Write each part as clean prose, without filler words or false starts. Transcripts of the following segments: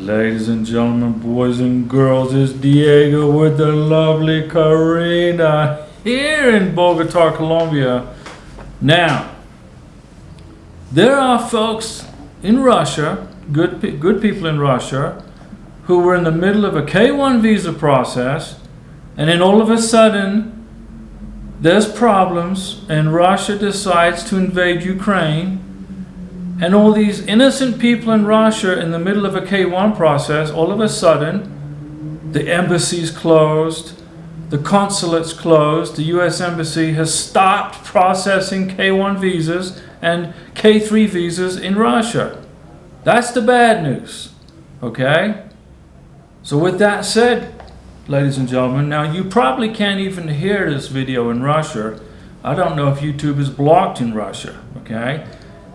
Ladies and gentlemen, boys and girls, it's Diego with the lovely Karina here in Bogota, Colombia. Now, there are folks in Russia, good people in Russia, who were in the middle of a K-1 visa process, and then all of a sudden, there's problems, and Russia decides to invade Ukraine. And all these innocent people in Russia in the middle of a K-1 process, all of a sudden, the embassy's closed, the consulate's closed, the US Embassy has stopped processing K-1 visas and K-3 visas in Russia. That's the bad news, okay? So with that said, ladies and gentlemen, now you probably can't even hear this video in Russia. I don't know if YouTube is blocked in Russia, okay?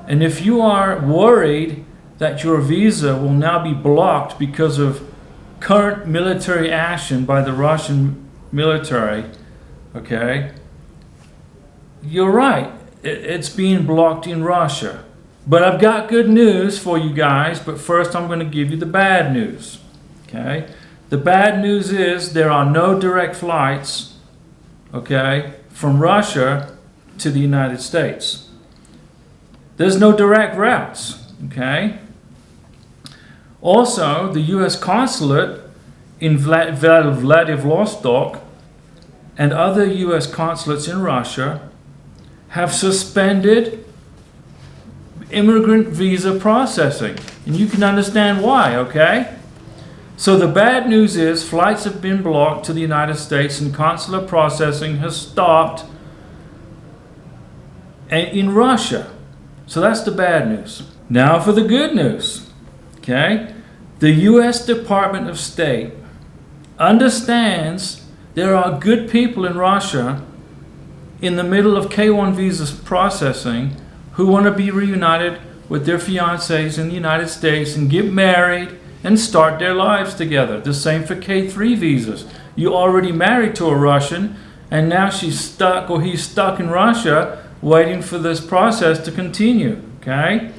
And if you are worried that your visa will now be blocked because of current military action by the Russian military, okay, you're right. It's being blocked in Russia. But I've got good news for you guys, but first I'm going to give you the bad news, okay? The bad news is there are no direct flights, okay, from Russia to the United States. There's no direct routes, okay? Also, the U.S. consulate in Vladivostok and other U.S. consulates in Russia have suspended immigrant visa processing. And you can understand why, okay? So the bad news is flights have been blocked to the United States and consular processing has stopped in Russia. So that's the bad news. Now for the good news, okay? The U.S. Department of State understands there are good people in Russia in the middle of K-1 visa processing who want to be reunited with their fiancés in the United States and get married and start their lives together. The same for K-3 visas. You're already married to a Russian and now she's stuck or he's stuck in Russia waiting for this process to continue, okay?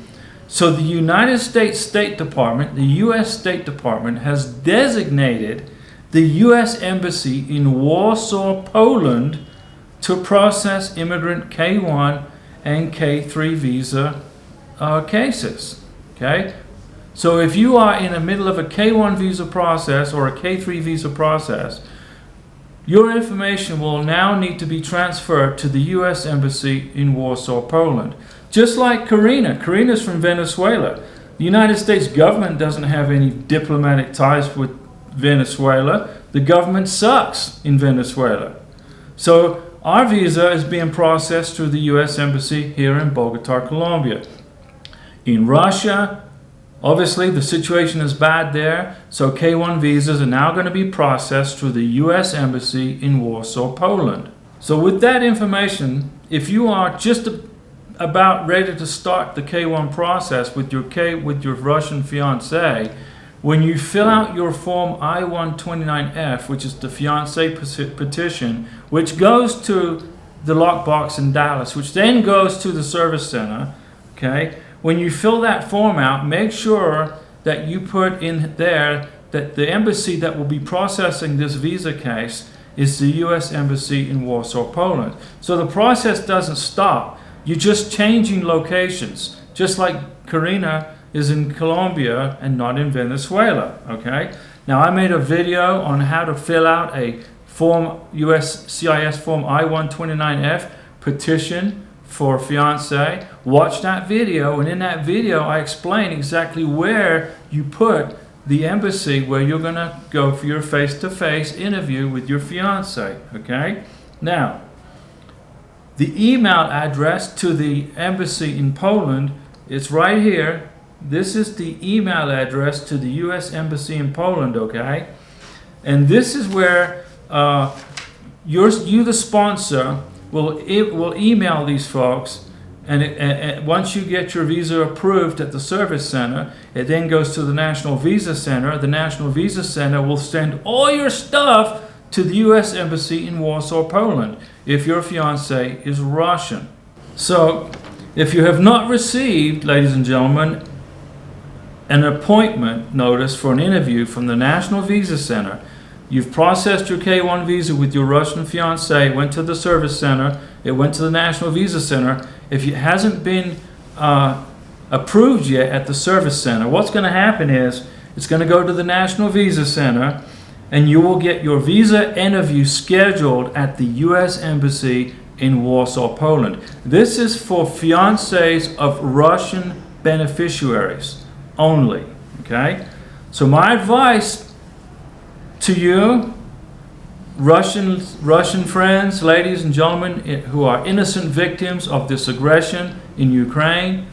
So the United States State Department, the U.S. State Department, has designated the U.S. Embassy in Warsaw, Poland, to process immigrant K-1 and K-3 visa cases, okay? So if you are in the middle of a K-1 visa process or a K-3 visa process, your information will now need to be transferred to the U.S. Embassy in Warsaw, Poland. Just like Karina. Karina's from Venezuela. The United States government doesn't have any diplomatic ties with Venezuela. The government sucks in Venezuela. So our visa is being processed through the U.S. Embassy here in Bogota, Colombia. In Russia, obviously, the situation is bad there, so K-1 visas are now going to be processed through the U.S. Embassy in Warsaw, Poland. So with that information, if you are just about ready to start the K-1 process with your Russian fiancé, when you fill out your form I-129F, which is the fiancé petition, which goes to the lockbox in Dallas, which then goes to the service center, okay? When you fill that form out, make sure that you put in there that the embassy that will be processing this visa case is the U.S. Embassy in Warsaw, Poland. So the process doesn't stop. You're just changing locations, just like Karina is in Colombia and not in Venezuela, okay? Now, I made a video on how to fill out a form, U.S. CIS form I-129F petition for fiance. Watch that video, and in that video I explain exactly where you put the embassy where you're gonna go for your face-to-face interview with your fiance, okay? Now, the email address to the embassy in Poland is right here. This is the email address to the U.S. Embassy in Poland, okay? And this is where you the sponsor will email these folks, and once you get your visa approved at the service center, it then goes to the National Visa Center. The National Visa Center will send all your stuff to the U.S. Embassy in Warsaw, Poland, if your fiance is Russian. So, if you have not received, ladies and gentlemen, an appointment notice for an interview from the National Visa Center. You've processed your K-1 visa with your Russian fiance, it went to the service center, it went to the National Visa Center. If it hasn't been approved yet at the service center, what's going to happen is it's going to go to the National Visa Center, and you will get your visa interview scheduled at the U.S. Embassy in Warsaw, Poland. This is for fiancés of Russian beneficiaries only, okay? So my advice to you, Russian friends, ladies and gentlemen who are innocent victims of this aggression in Ukraine,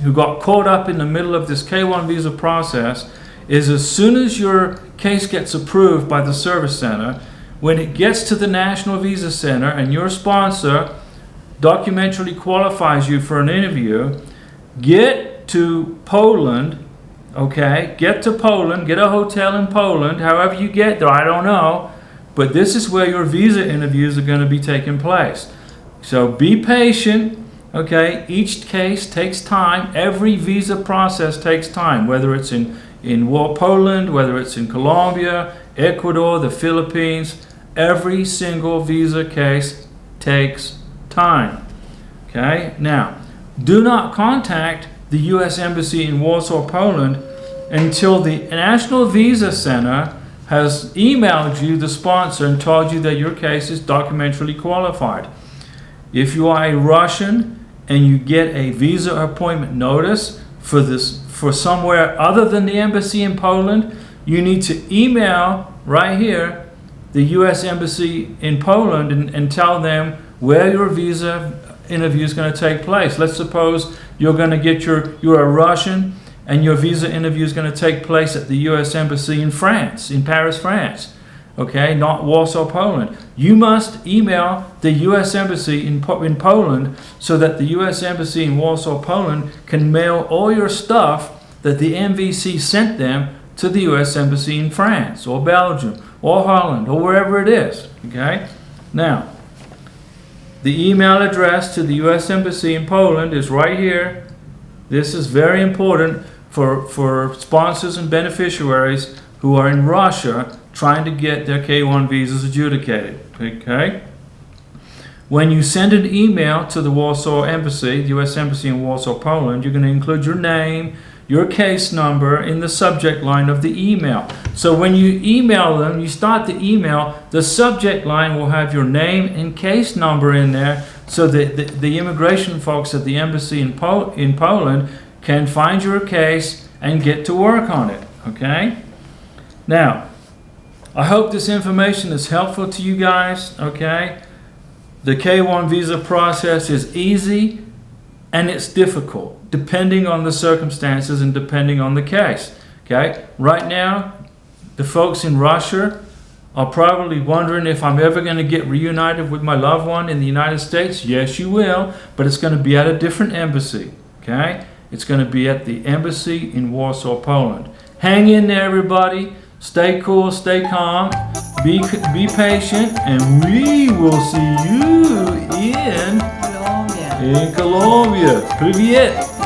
who got caught up in the middle of this K-1 visa process, is as soon as your case gets approved by the service center, when it gets to the National Visa Center and your sponsor documentarily qualifies you for an interview, get to Poland, okay? Get to Poland, get a hotel in Poland, however you get there, I don't know, but this is where your visa interviews are going to be taking place. So be patient, okay? Each case takes time. Every visa process takes time, whether it's in Poland, whether it's in Colombia, Ecuador, the Philippines. Every single visa case takes time. Okay? Now, do not contact the U.S. Embassy in Warsaw, Poland, until the National Visa Center has emailed you, the sponsor, and told you that your case is documentarily qualified. If you are a Russian and you get a visa appointment notice for somewhere other than the embassy in Poland, you need to email right here the U.S. Embassy in Poland and tell them where your visa interview is going to take place. Let's suppose you're going to get you're a Russian and your visa interview is going to take place at the U.S. Embassy in France, in Paris, France. Okay, not Warsaw, Poland. You must email the U.S. Embassy in Poland so that the U.S. Embassy in Warsaw, Poland can mail all your stuff that the MVC sent them to the U.S. Embassy in France or Belgium or Holland or wherever it is. Okay? Now, the email address to the U.S. Embassy in Poland is right here. This is very important for sponsors and beneficiaries who are in Russia trying to get their K-1 visas adjudicated. Okay? When you send an email to the Warsaw Embassy, the U.S. Embassy in Warsaw, Poland, you're going to include your name, your case number in the subject line of the email. So when you email them, you start the email, the subject line will have your name and case number in there so that the immigration folks at the embassy in Poland can find your case and get to work on it. Okay? Now, I hope this information is helpful to you guys. Okay? The K-1 visa process is easy and it's difficult, depending on the circumstances and depending on the case. Okay? Right now, the folks in Russia are probably wondering if I'm ever going to get reunited with my loved one in the United States. Yes, you will, but it's going to be at a different embassy. Okay? It's going to be at the embassy in Warsaw, Poland. Hang in there, everybody. Stay cool, stay calm, be patient, and we will see you in Colombia. Привет!